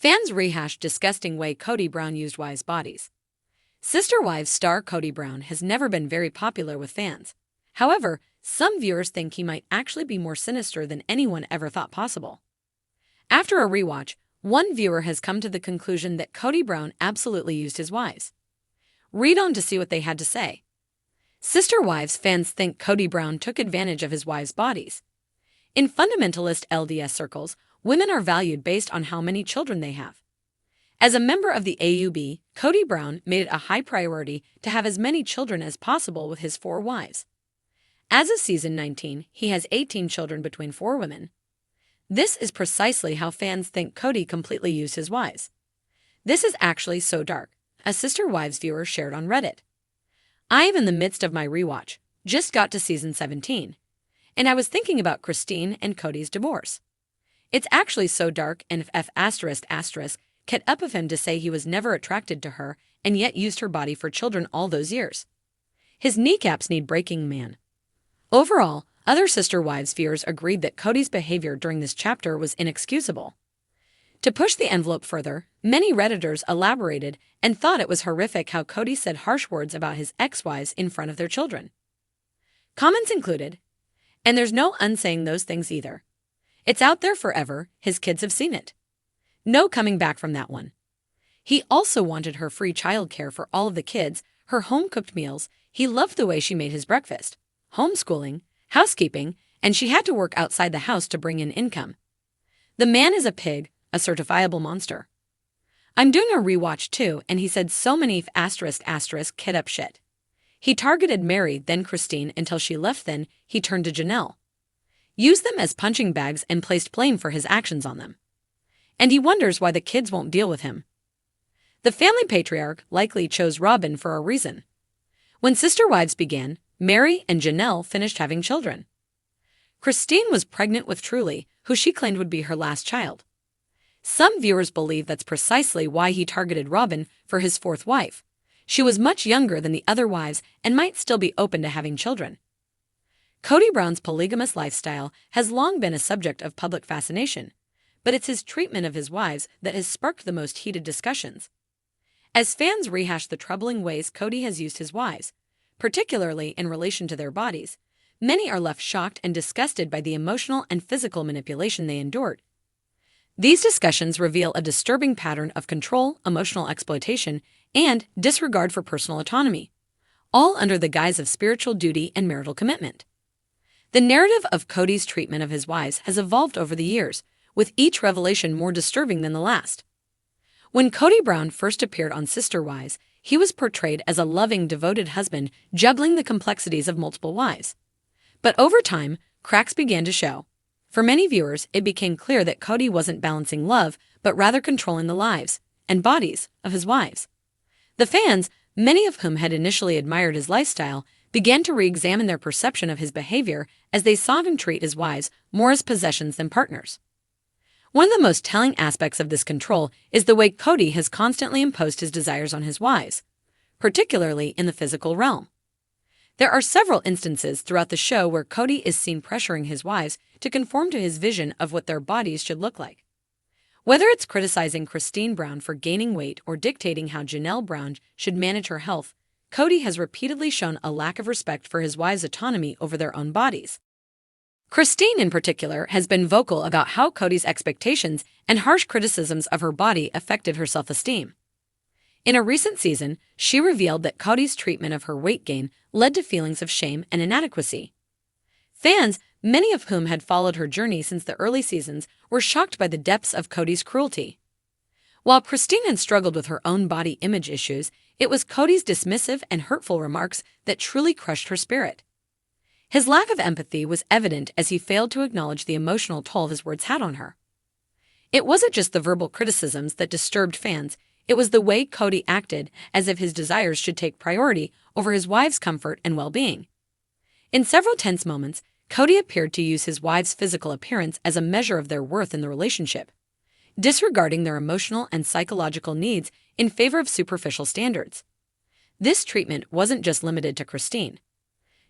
Fans rehash disgusting way Kody Brown used wives' bodies. Sister Wives star Kody Brown has never been very popular with fans. However, some viewers think he might actually be more sinister than anyone ever thought possible. After a rewatch, one viewer has come to the conclusion that Kody Brown absolutely used his wives. Read on to see what they had to say. Sister Wives fans think Kody Brown took advantage of his wives' bodies. In fundamentalist LDS circles, women are valued based on how many children they have. As a member of the AUB, Kody Brown made it a high priority to have as many children as possible with his 4 wives. As of season 19, he has 18 children between 4 women. This is precisely how fans think Kody completely used his wives. This is actually so dark, a Sister Wives viewer shared on Reddit. I am in the midst of my rewatch, just got to season 17, and I was thinking about Cristin and Kody's divorce. It's actually so dark, and if kept up of him to say he was never attracted to her and yet used her body for children all those years. His kneecaps need breaking, man. Overall, other Sister Wives viewers agreed that Kody's behavior during this chapter was inexcusable. To push the envelope further, many Redditors elaborated and thought it was horrific how Kody said harsh words about his ex-wives in front of their children. Comments included, "And there's no unsaying those things either. It's out there forever, his kids have seen it. No coming back from that one." He also wanted her free childcare for all of the kids, her home-cooked meals, he loved the way she made his breakfast, homeschooling, housekeeping, and she had to work outside the house to bring in income. The man is a pig, a certifiable monster. I'm doing a rewatch too, and he said so many kid up shit. He targeted Mary, then Cristin until she left, then he turned to Janelle. Used them as punching bags and placed blame for his actions on them. And he wonders why the kids won't deal with him. The family patriarch likely chose Robin for a reason. When Sister Wives began, Mary and Janelle finished having children. Cristin was pregnant with Truly, who she claimed would be her last child. Some viewers believe that's precisely why he targeted Robin for his 4th wife. She was much younger than the other wives and might still be open to having children. Kody Brown's polygamous lifestyle has long been a subject of public fascination, but it's his treatment of his wives that has sparked the most heated discussions. As fans rehash the troubling ways Kody has used his wives, particularly in relation to their bodies, many are left shocked and disgusted by the emotional and physical manipulation they endured. These discussions reveal a disturbing pattern of control, emotional exploitation, and disregard for personal autonomy, all under the guise of spiritual duty and marital commitment. The narrative of Kody's treatment of his wives has evolved over the years, with each revelation more disturbing than the last. When Kody Brown first appeared on Sister Wives, he was portrayed as a loving, devoted husband juggling the complexities of multiple wives. But over time, cracks began to show. For many viewers, it became clear that Kody wasn't balancing love, but rather controlling the lives and bodies of his wives. The fans, many of whom had initially admired his lifestyle, began to re-examine their perception of his behavior as they saw him treat his wives more as possessions than partners. One of the most telling aspects of this control is the way Kody has constantly imposed his desires on his wives, particularly in the physical realm. There are several instances throughout the show where Kody is seen pressuring his wives to conform to his vision of what their bodies should look like. Whether it's criticizing Cristin Brown for gaining weight or dictating how Janelle Brown should manage her health, Kody has repeatedly shown a lack of respect for his wives' autonomy over their own bodies. Cristin, in particular, has been vocal about how Kody's expectations and harsh criticisms of her body affected her self-esteem. In a recent season, she revealed that Kody's treatment of her weight gain led to feelings of shame and inadequacy. Fans, many of whom had followed her journey since the early seasons, were shocked by the depths of Kody's cruelty. While Cristin had struggled with her own body image issues, it was Kody's dismissive and hurtful remarks that truly crushed her spirit. His lack of empathy was evident as he failed to acknowledge the emotional toll his words had on her. It wasn't just the verbal criticisms that disturbed fans, it was the way Kody acted, as if his desires should take priority over his wife's comfort and well-being. In several tense moments, Kody appeared to use his wife's physical appearance as a measure of their worth in the relationship, disregarding their emotional and psychological needs in favor of superficial standards. This treatment wasn't just limited to Cristin.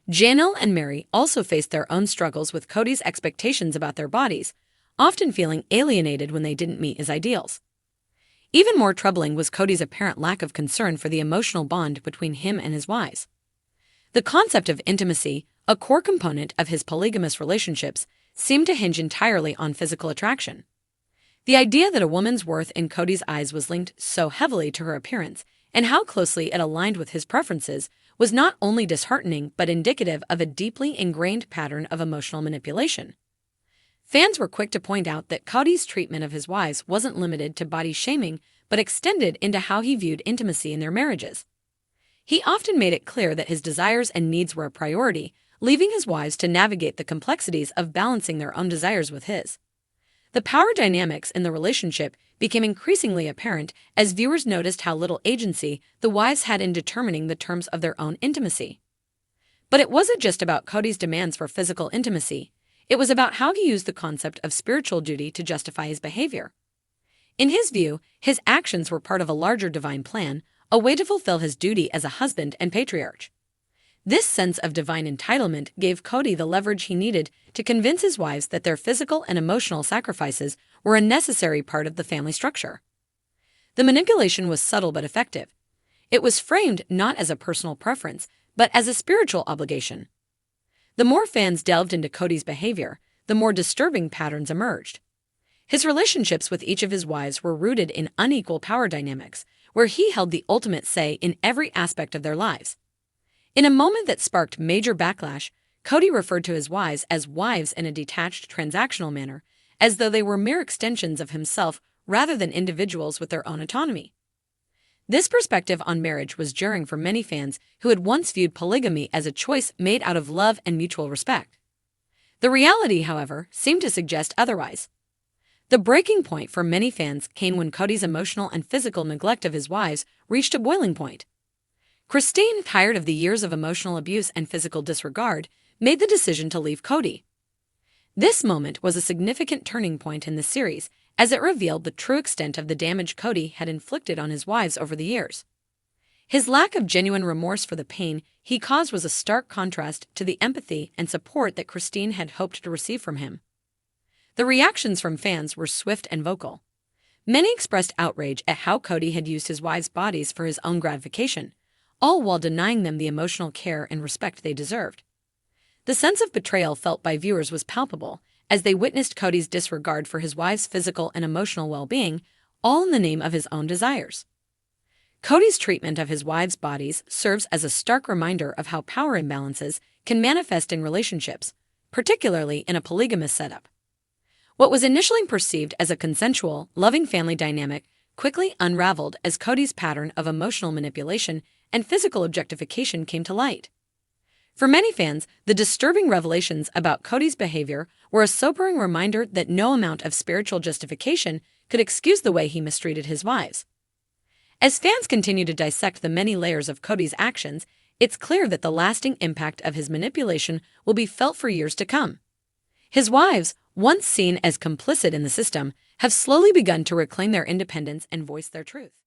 Janelle and Mary also faced their own struggles with Kody's expectations about their bodies, often feeling alienated when they didn't meet his ideals. Even more troubling was Kody's apparent lack of concern for the emotional bond between him and his wives. The concept of intimacy, a core component of his polygamous relationships, seemed to hinge entirely on physical attraction. The idea that a woman's worth in Kody's eyes was linked so heavily to her appearance and how closely it aligned with his preferences was not only disheartening but indicative of a deeply ingrained pattern of emotional manipulation. Fans were quick to point out that Kody's treatment of his wives wasn't limited to body shaming but extended into how he viewed intimacy in their marriages. He often made it clear that his desires and needs were a priority, leaving his wives to navigate the complexities of balancing their own desires with his. The power dynamics in the relationship became increasingly apparent as viewers noticed how little agency the wives had in determining the terms of their own intimacy. But it wasn't just about Kody's demands for physical intimacy. It was about how he used the concept of spiritual duty to justify his behavior. In his view, his actions were part of a larger divine plan, a way to fulfill his duty as a husband and patriarch. This sense of divine entitlement gave Kody the leverage he needed to convince his wives that their physical and emotional sacrifices were a necessary part of the family structure. The manipulation was subtle but effective. It was framed not as a personal preference, but as a spiritual obligation. The more fans delved into Kody's behavior, the more disturbing patterns emerged. His relationships with each of his wives were rooted in unequal power dynamics, where he held the ultimate say in every aspect of their lives. In a moment that sparked major backlash, Kody referred to his wives as wives in a detached, transactional manner, as though they were mere extensions of himself rather than individuals with their own autonomy. This perspective on marriage was jarring for many fans who had once viewed polygamy as a choice made out of love and mutual respect. The reality, however, seemed to suggest otherwise. The breaking point for many fans came when Kody's emotional and physical neglect of his wives reached a boiling point. Cristin, tired of the years of emotional abuse and physical disregard, made the decision to leave Kody. This moment was a significant turning point in the series, as it revealed the true extent of the damage Kody had inflicted on his wives over the years. His lack of genuine remorse for the pain he caused was a stark contrast to the empathy and support that Cristin had hoped to receive from him. The reactions from fans were swift and vocal. Many expressed outrage at how Kody had used his wives' bodies for his own gratification, all while denying them the emotional care and respect they deserved. The sense of betrayal felt by viewers was palpable, as they witnessed Kody's disregard for his wives' physical and emotional well-being, all in the name of his own desires. Kody's treatment of his wives' bodies serves as a stark reminder of how power imbalances can manifest in relationships, particularly in a polygamous setup. What was initially perceived as a consensual, loving family dynamic quickly unraveled as Kody's pattern of emotional manipulation and physical objectification came to light. For many fans, the disturbing revelations about Kody's behavior were a sobering reminder that no amount of spiritual justification could excuse the way he mistreated his wives. As fans continue to dissect the many layers of Kody's actions, it's clear that the lasting impact of his manipulation will be felt for years to come. His wives, once seen as complicit in the system, have slowly begun to reclaim their independence and voice their truth.